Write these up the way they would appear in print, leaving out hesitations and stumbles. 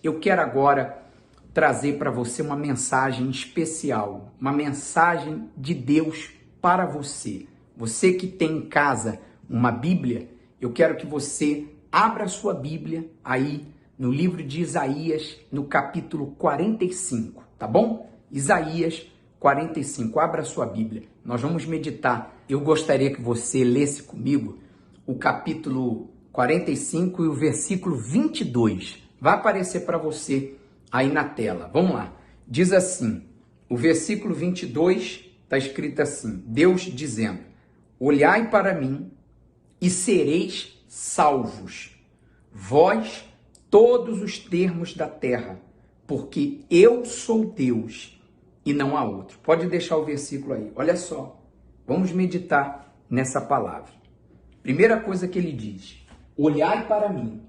eu quero agora trazer para você uma mensagem especial, uma mensagem de Deus para você. Você que tem em casa uma Bíblia, eu quero que você abra a sua Bíblia aí no livro de Isaías, no capítulo 45, tá bom? Isaías 45, abra a sua Bíblia. Nós vamos meditar. Eu gostaria que você lesse comigo o capítulo 45 e o versículo 22. Vai aparecer para você aí na tela. Vamos lá. Diz assim, o versículo 22 está escrito assim, Deus dizendo, olhai para mim e sereis salvos, vós todos os termos da terra, porque eu sou Deus e não há outro. Pode deixar o versículo aí. Olha só, vamos meditar nessa palavra. Primeira coisa que ele diz, olhai para mim.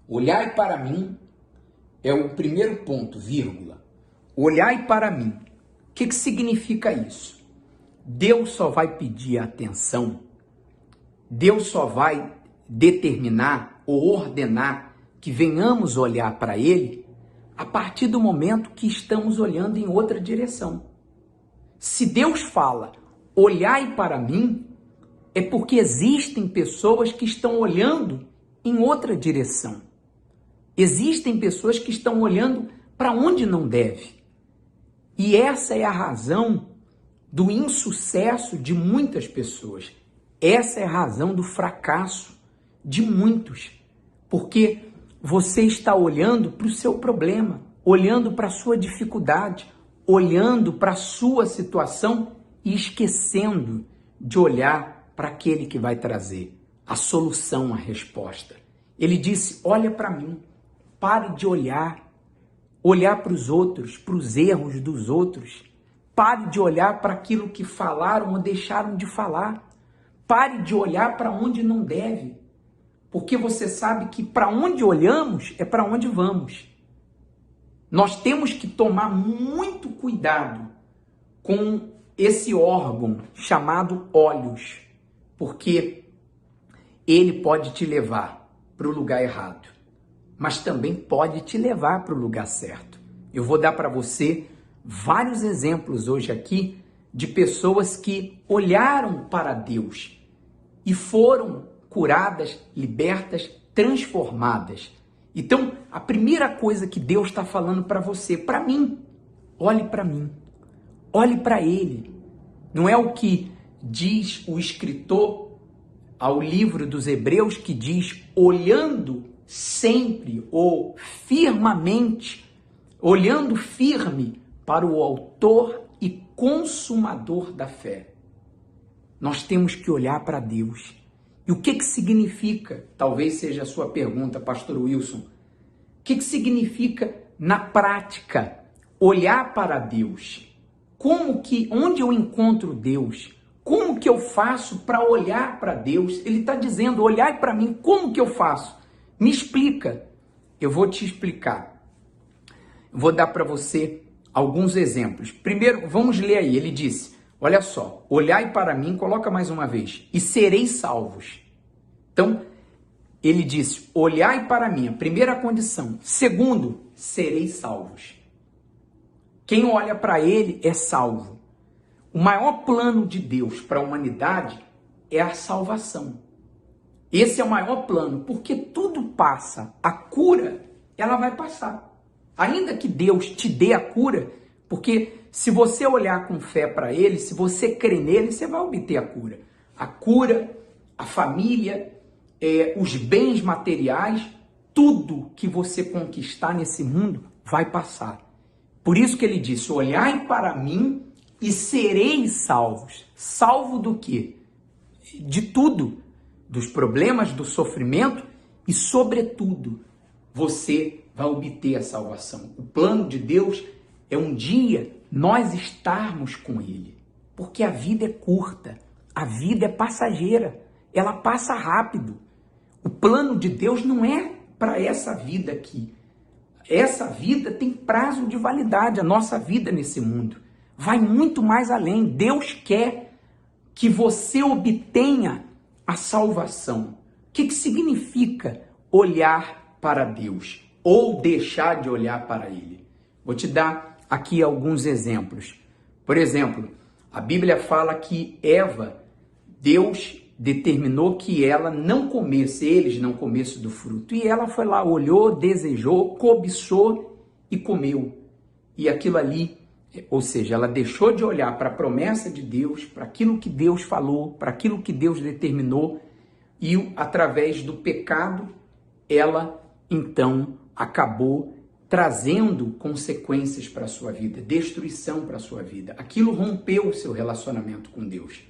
Olhai para mim é o primeiro ponto, vírgula. Olhai para mim. O que significa isso? Deus só vai pedir atenção, Deus só vai determinar ou ordenar que venhamos olhar para Ele a partir do momento que estamos olhando em outra direção. Se Deus fala, olhai para mim, é porque existem pessoas que estão olhando em outra direção. Existem pessoas que estão olhando para onde não deve. E essa é a razão do insucesso de muitas pessoas. Essa é a razão do fracasso de muitos. Porque você está olhando para o seu problema, olhando para a sua dificuldade, olhando para a sua situação e esquecendo de olhar para aquele que vai trazer a solução, a resposta. Ele disse, olha para mim, pare de olhar para os outros, para os erros dos outros. Pare de olhar para aquilo que falaram ou deixaram de falar. Pare de olhar para onde não deve. Porque você sabe que para onde olhamos é para onde vamos. Nós temos que tomar muito cuidado com esse órgão chamado olhos, porque ele pode te levar para o lugar errado, mas também pode te levar para o lugar certo. Eu vou dar para você vários exemplos hoje aqui de pessoas que olharam para Deus e foram curadas, libertas, transformadas. Então, a primeira coisa que Deus está falando para você, para mim, olhe para mim, olhe para Ele. Não é o que diz o escritor ao livro dos Hebreus, que diz, olhando sempre ou firmemente, olhando firme para o autor e consumador da fé. Nós temos que olhar para Deus. E o que significa, talvez seja a sua pergunta, pastor Wilson, o que significa na prática olhar para Deus? Onde eu encontro Deus? Como que eu faço para olhar para Deus? Ele está dizendo, olhai para mim, como que eu faço? Me explica. Eu vou te explicar. Vou dar para você alguns exemplos. Primeiro, vamos ler aí. Ele disse, olha só, olhai para mim, coloca mais uma vez, e sereis salvos. Então, ele disse, olhai para mim, a primeira condição. Segundo, sereis salvos. Quem olha para ele é salvo. O maior plano de Deus para a humanidade é a salvação. Esse é o maior plano, porque tudo passa. A cura, ela vai passar. Ainda que Deus te dê a cura, porque se você olhar com fé para Ele, se você crer nele, você vai obter a cura. A cura, a família, os bens materiais, tudo que você conquistar nesse mundo vai passar. Por isso que ele disse, olhai para mim e sereis salvos. Salvo do quê? De tudo. Dos problemas, do sofrimento e, sobretudo, você vai obter a salvação. O plano de Deus é um dia nós estarmos com Ele. Porque a vida é curta, a vida é passageira, ela passa rápido. O plano de Deus não é para essa vida aqui. Essa vida tem prazo de validade, a nossa vida nesse mundo. Vai muito mais além. Deus quer que você obtenha a salvação. O que significa olhar para Deus ou deixar de olhar para Ele. Vou te dar aqui alguns exemplos. Por exemplo, a Bíblia fala que Eva, Deus determinou que ela não comesse, eles não comessem do fruto. E ela foi lá, olhou, desejou, cobiçou e comeu. E aquilo ali, ou seja, ela deixou de olhar para a promessa de Deus, para aquilo que Deus falou, para aquilo que Deus determinou, e através do pecado, ela então acabou trazendo consequências para a sua vida, destruição para a sua vida. Aquilo rompeu o seu relacionamento com Deus.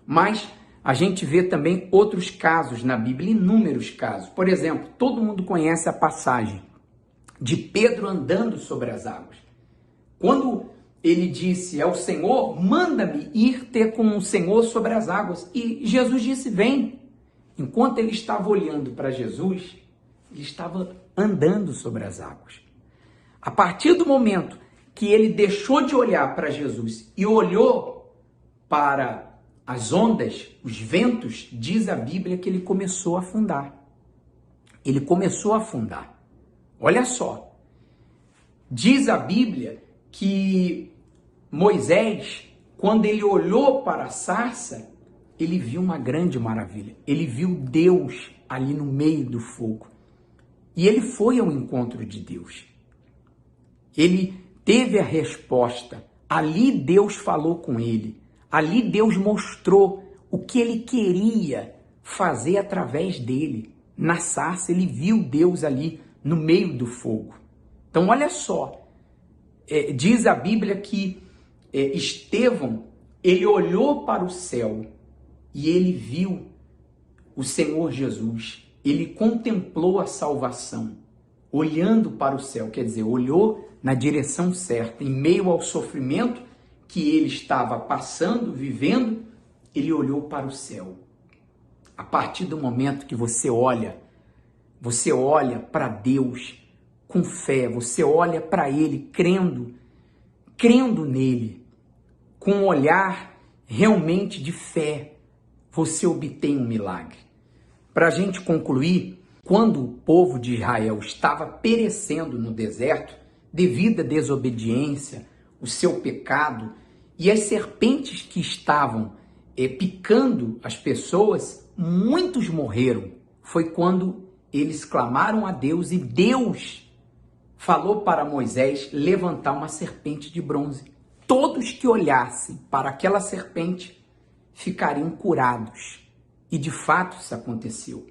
Mas a gente vê também outros casos na Bíblia, inúmeros casos. Por exemplo, todo mundo conhece a passagem de Pedro andando sobre as águas. Quando ele disse ao Senhor, manda-me ir ter com o Senhor sobre as águas. E Jesus disse, vem. Enquanto ele estava olhando para Jesus, ele estava andando sobre as águas. A partir do momento que ele deixou de olhar para Jesus e olhou para as ondas, os ventos, diz a Bíblia que ele começou a afundar. Ele começou a afundar. Olha só. Diz a Bíblia que Moisés, quando ele olhou para a sarça, ele viu uma grande maravilha. Ele viu Deus ali no meio do fogo. E ele foi ao encontro de Deus. Ele teve a resposta. Ali Deus falou com ele. Ali Deus mostrou o que ele queria fazer através dele. Na sarça, ele viu Deus ali no meio do fogo. Então, olha só. Diz a Bíblia que Estevão, ele olhou para o céu e ele viu o Senhor Jesus. Ele contemplou a salvação, olhando para o céu, quer dizer, olhou na direção certa, em meio ao sofrimento que ele estava passando, vivendo, ele olhou para o céu. A partir do momento que você olha para Deus com fé, você olha para Ele crendo nele, com um olhar realmente de fé, você obtém um milagre. Para a gente concluir, quando o povo de Israel estava perecendo no deserto, devido à desobediência, o seu pecado, e as serpentes que estavam picando as pessoas, muitos morreram. Foi quando eles clamaram a Deus e Deus falou para Moisés levantar uma serpente de bronze. Todos que olhassem para aquela serpente ficariam curados. E de fato isso aconteceu.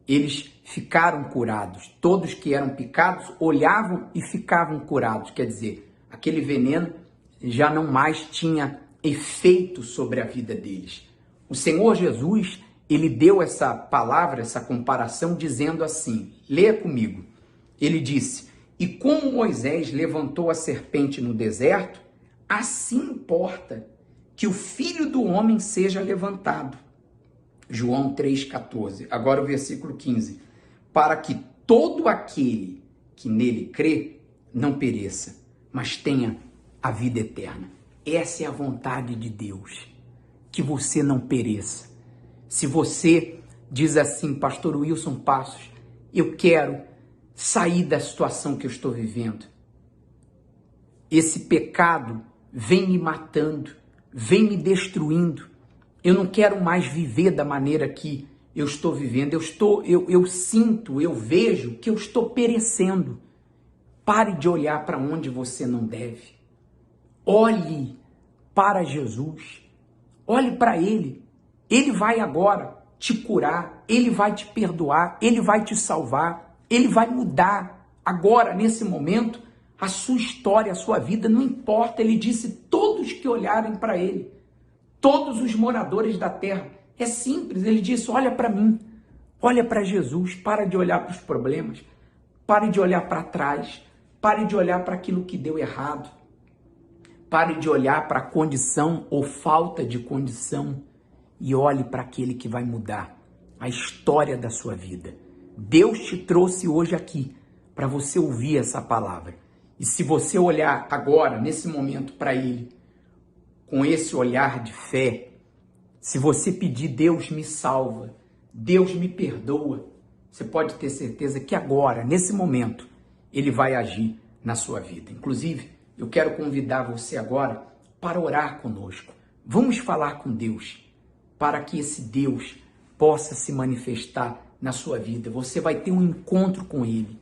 Eles ficaram curados. Todos que eram picados olhavam e ficavam curados. Quer dizer, aquele veneno já não mais tinha efeito sobre a vida deles. O Senhor Jesus, ele deu essa palavra, essa comparação, dizendo assim, leia comigo. Ele disse, e como Moisés levantou a serpente no deserto, assim importa que o Filho do Homem seja levantado. João 3,14. Agora o versículo 15. Para que todo aquele que nele crê não pereça, mas tenha a vida eterna. Essa é a vontade de Deus, que você não pereça. Se você diz assim, pastor Wilson Passos, eu quero sair da situação que eu estou vivendo. Esse pecado vem me matando, vem me destruindo. Eu não quero mais viver da maneira que eu estou vivendo. Eu sinto, eu vejo que eu estou perecendo. Pare de olhar para onde você não deve. Olhe para Jesus. Olhe para Ele. Ele vai agora te curar. Ele vai te perdoar. Ele vai te salvar. Ele vai mudar agora, nesse momento, a sua história, a sua vida. Não importa. Ele disse, todos que olharem para Ele. Todos os moradores da terra. É simples, ele disse, olha para mim, olha para Jesus, para de olhar para os problemas, pare de olhar para trás, pare de olhar para aquilo que deu errado, pare de olhar para a condição ou falta de condição e olhe para aquele que vai mudar a história da sua vida. Deus te trouxe hoje aqui para você ouvir essa palavra. E se você olhar agora, nesse momento, para Ele, com esse olhar de fé, se você pedir, Deus me salva, Deus me perdoa, você pode ter certeza que agora, nesse momento, ele vai agir na sua vida. Inclusive, eu quero convidar você agora para orar conosco. Vamos falar com Deus, para que esse Deus possa se manifestar na sua vida. Você vai ter um encontro com Ele.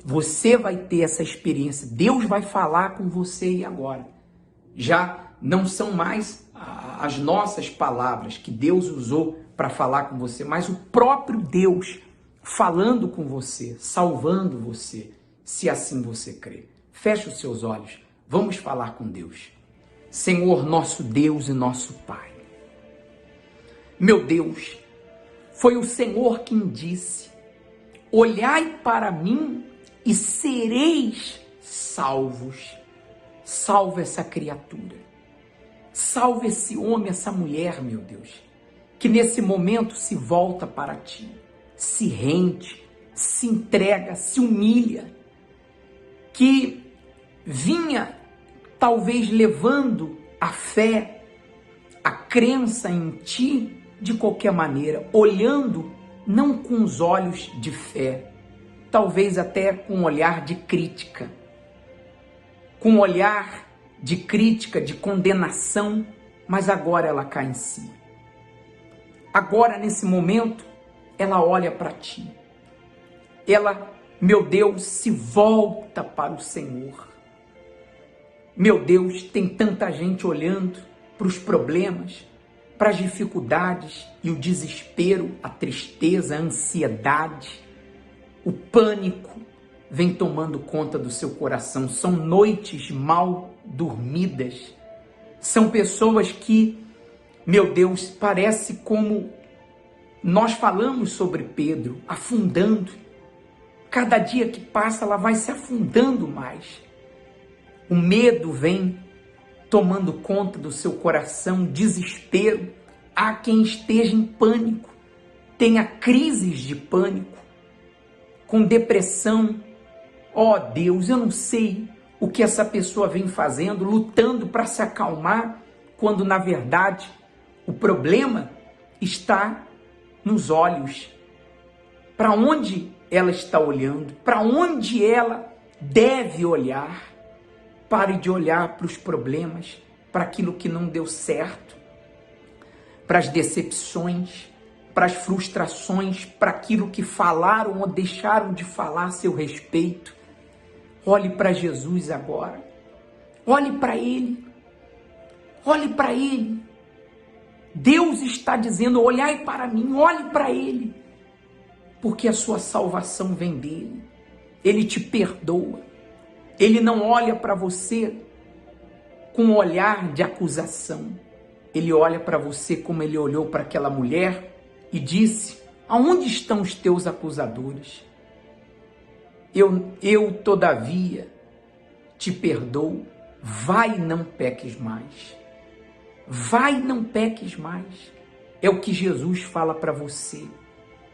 Você vai ter essa experiência. Deus vai falar com você e agora. Já não são mais as nossas palavras que Deus usou para falar com você, mas o próprio Deus falando com você, salvando você, se assim você crê. Feche os seus olhos. Vamos falar com Deus. Senhor, nosso Deus e nosso Pai. Meu Deus, foi o Senhor quem disse: olhai para mim e sereis salvos. Salva essa criatura. Salva esse homem, essa mulher, meu Deus, que nesse momento se volta para ti, se rende, se entrega, se humilha, que vinha talvez levando a fé, a crença em ti de qualquer maneira, olhando não com os olhos de fé, talvez até com um olhar de crítica, com um olhar de crítica, de condenação, mas agora ela cai em si. Agora, nesse momento, ela olha para ti. Ela, meu Deus, se volta para o Senhor. Meu Deus, tem tanta gente olhando para os problemas, para as dificuldades e o desespero, a tristeza, a ansiedade, o pânico vem tomando conta do seu coração. São noites mal dormidas. São pessoas que, meu Deus, parece como nós falamos sobre Pedro, afundando. Cada dia que passa, ela vai se afundando mais. O medo vem tomando conta do seu coração, desespero. Há quem esteja em pânico, tenha crises de pânico, com depressão. Ó Deus, eu não sei o que essa pessoa vem fazendo, lutando para se acalmar, quando na verdade o problema está nos olhos. Para onde ela está olhando? Para onde ela deve olhar? Pare de olhar para os problemas, para aquilo que não deu certo, para as decepções, para as frustrações, para aquilo que falaram ou deixaram de falar a seu respeito. Olhe para Jesus agora. Olhe para Ele. Olhe para Ele. Deus está dizendo: olhai para mim, olhe para Ele. Porque a sua salvação vem dEle. Ele te perdoa. Ele não olha para você com um olhar de acusação. Ele olha para você como ele olhou para aquela mulher e disse: aonde estão os teus acusadores? Eu todavia te perdoo. Vai, não peques mais. Vai, não peques mais. É o que Jesus fala para você.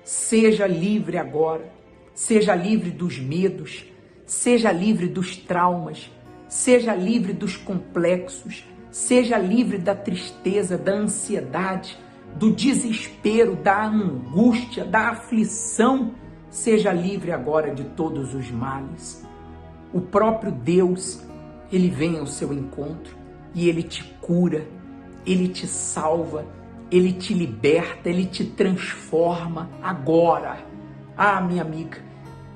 Seja livre agora. Seja livre dos medos. Seja livre dos traumas. Seja livre dos complexos. Seja livre da tristeza, da ansiedade, do desespero, da angústia, da aflição. Seja livre agora de todos os males. O próprio Deus, Ele vem ao seu encontro e Ele te cura, Ele te salva, Ele te liberta, Ele te transforma agora. Ah, minha amiga,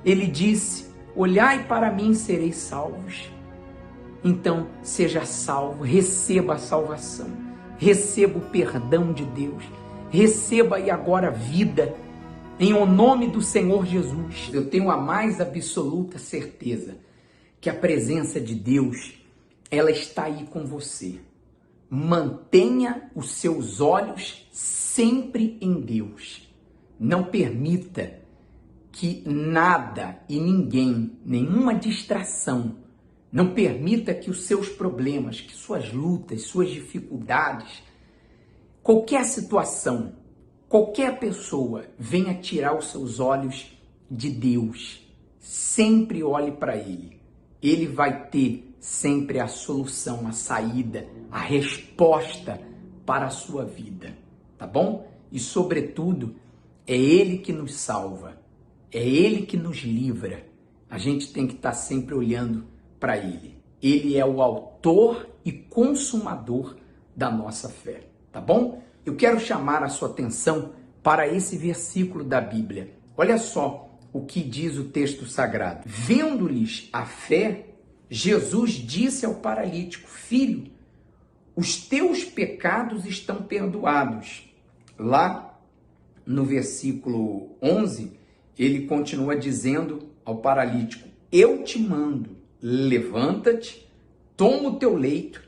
Ele disse: olhai para mim e sereis salvos. Então, seja salvo, receba a salvação, receba o perdão de Deus, receba aí agora vida, em o nome do Senhor Jesus. Eu tenho a mais absoluta certeza que a presença de Deus, ela está aí com você. Mantenha os seus olhos sempre em Deus. Não permita que nada e ninguém, nenhuma distração, não permita que os seus problemas, que suas lutas, suas dificuldades, qualquer situação, qualquer pessoa venha tirar os seus olhos de Deus. Sempre olhe para Ele. Ele vai ter sempre a solução, a saída, a resposta para a sua vida, tá bom? E sobretudo, É Ele que nos salva, é Ele que nos livra. A gente tem que estar sempre olhando para Ele. Ele é o autor e consumador da nossa fé, tá bom? Eu quero chamar a sua atenção para esse versículo da Bíblia. Olha só o que diz o texto sagrado. Vendo-lhes a fé, Jesus disse ao paralítico: filho, os teus pecados estão perdoados. Lá no versículo 11, ele continua dizendo ao paralítico: eu te mando, levanta-te, toma o teu leito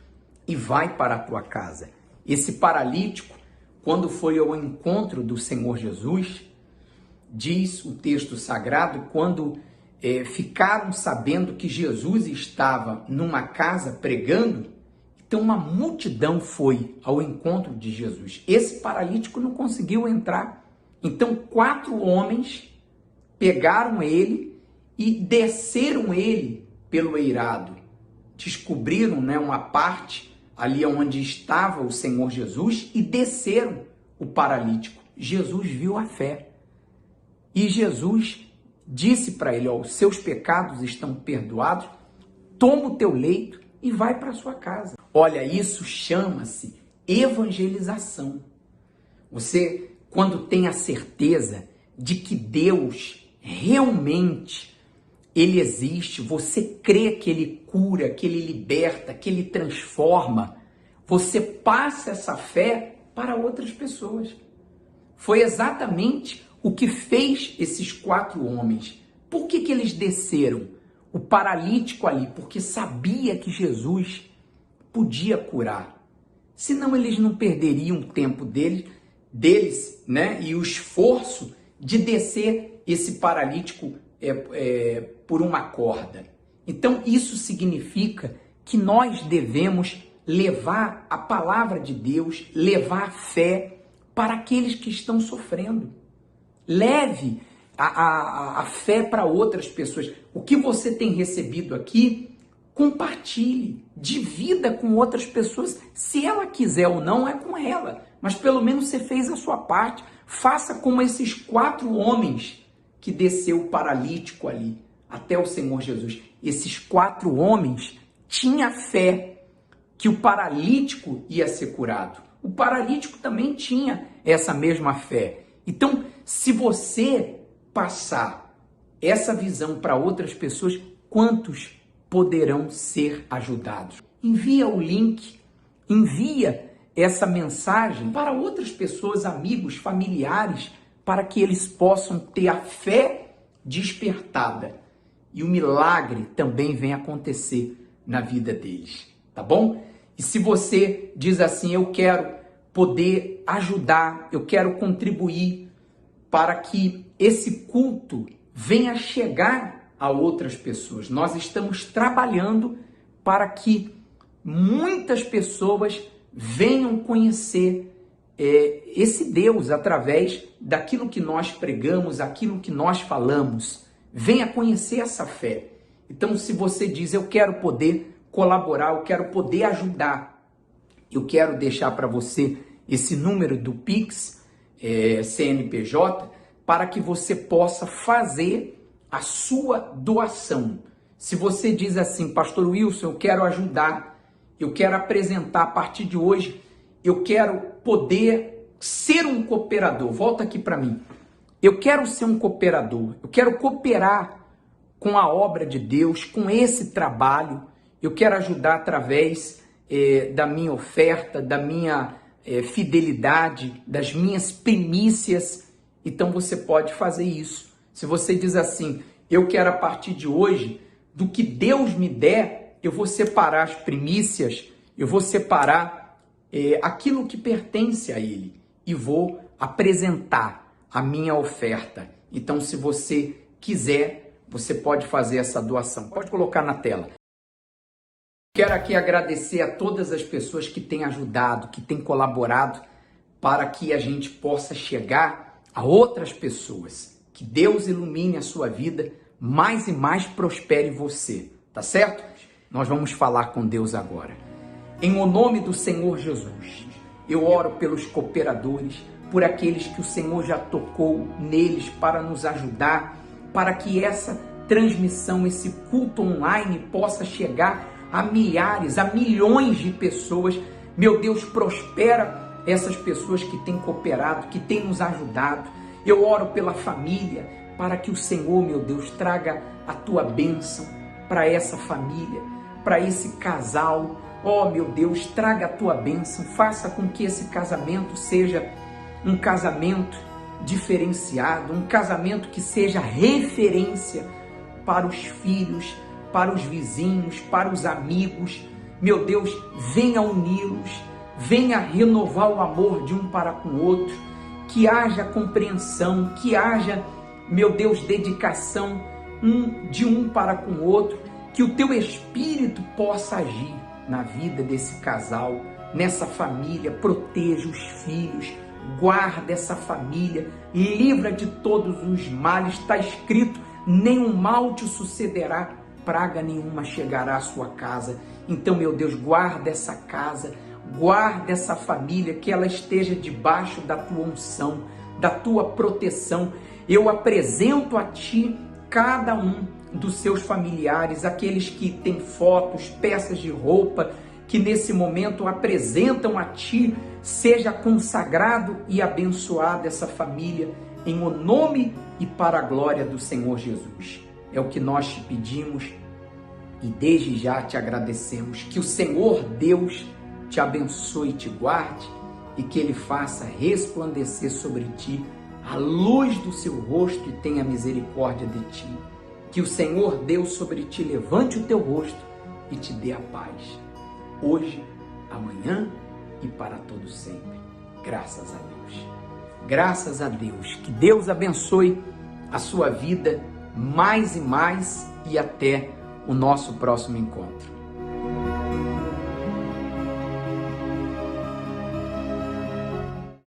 e vai para a tua casa. Esse paralítico, quando foi ao encontro do Senhor Jesus, diz o texto sagrado, quando ficaram sabendo que Jesus estava numa casa pregando, então uma multidão foi ao encontro de Jesus. Esse paralítico não conseguiu entrar. Então 4 homens pegaram ele e desceram ele pelo eirado. Descobriram, uma parte ali onde estava o Senhor Jesus e desceram o paralítico. Jesus viu a fé. E Jesus disse para ele: os seus pecados estão perdoados, toma o teu leito e vai para a sua casa. Olha, isso chama-se evangelização. Você, quando tem a certeza de que Deus realmente Ele existe, você crê que Ele cura, que Ele liberta, que Ele transforma, você passa essa fé para outras pessoas. Foi exatamente o que fez esses 4 homens. Por que eles desceram? O paralítico ali, porque sabia que Jesus podia curar. Senão eles não perderiam o tempo deles, e o esforço de descer esse paralítico por uma corda. Então isso significa que nós devemos levar a palavra de Deus, levar a fé para aqueles que estão sofrendo. Leve a fé para outras pessoas. O que você tem recebido aqui, compartilhe, divida com outras pessoas. Se ela quiser ou não, é com ela. Mas pelo menos você fez a sua parte. Faça como esses 4 homens que desceu o paralítico ali até o Senhor Jesus. Esses 4 homens tinham fé que o paralítico ia ser curado. O paralítico também tinha essa mesma fé. Então, se você passar essa visão para outras pessoas, quantos poderão ser ajudados? Envia o link, envia essa mensagem para outras pessoas, amigos, familiares, para que eles possam ter a fé despertada e o milagre também venha acontecer na vida deles, tá bom? E se você diz assim: eu quero poder ajudar, eu quero contribuir para que esse culto venha chegar a outras pessoas. Nós estamos trabalhando para que muitas pessoas venham conhecer esse Deus através daquilo que nós pregamos, aquilo que nós falamos. Venha conhecer essa fé. Então, se você diz: eu quero poder colaborar, eu quero poder ajudar, eu quero deixar para você esse número do Pix, CNPJ, para que você possa fazer a sua doação. Se você diz assim: pastor Wilson, eu quero ajudar, eu quero apresentar a partir de hoje, eu quero poder ser um cooperador. Volta aqui para mim. Eu quero ser um cooperador, eu quero cooperar com a obra de Deus, com esse trabalho, eu quero ajudar através da minha oferta, da minha fidelidade, das minhas primícias. Então você pode fazer isso. Se você diz assim: eu quero a partir de hoje, do que Deus me der, eu vou separar as primícias, eu vou separar aquilo que pertence a Ele e vou apresentar a minha oferta. Então, se você quiser, você pode fazer essa doação. Pode colocar na tela. Quero aqui agradecer a todas as pessoas que têm ajudado, que têm colaborado para que a gente possa chegar a outras pessoas. Que Deus ilumine a sua vida, mais e mais prospere você, tá certo? Nós vamos falar com Deus agora. Em o nome do Senhor Jesus, eu oro pelos cooperadores, por aqueles que o Senhor já tocou neles para nos ajudar, para que essa transmissão, esse culto online possa chegar a milhares, a milhões de pessoas. Meu Deus, prospera essas pessoas que têm cooperado, que têm nos ajudado. Eu oro pela família, para que o Senhor, meu Deus, traga a tua bênção para essa família, para esse casal. Oh, meu Deus, traga a tua bênção, faça com que esse casamento seja um casamento diferenciado, um casamento que seja referência para os filhos, para os vizinhos, para os amigos. Meu Deus, venha uni-los, venha renovar o amor de um para com o outro, que haja compreensão, que haja, meu Deus, dedicação de um para com o outro, que o teu Espírito possa agir na vida desse casal, nessa família. Proteja os filhos, guarda essa família, livra de todos os males. Está escrito: nenhum mal te sucederá, praga nenhuma chegará à sua casa. Então, meu Deus, guarda essa casa, guarda essa família, que ela esteja debaixo da tua unção, da tua proteção. Eu apresento a ti cada um dos seus familiares, aqueles que têm fotos, peças de roupa, que nesse momento apresentam a ti. Seja consagrado e abençoada essa família, em o nome e para a glória do Senhor Jesus. É o que nós te pedimos e desde já te agradecemos. Que o Senhor Deus te abençoe e te guarde, e que Ele faça resplandecer sobre ti a luz do seu rosto e tenha misericórdia de ti. Que o Senhor Deus sobre ti levante o teu rosto e te dê a paz, hoje, amanhã e para todo sempre. Graças a Deus. Graças a Deus. Que Deus abençoe a sua vida mais e mais, e até o nosso próximo encontro.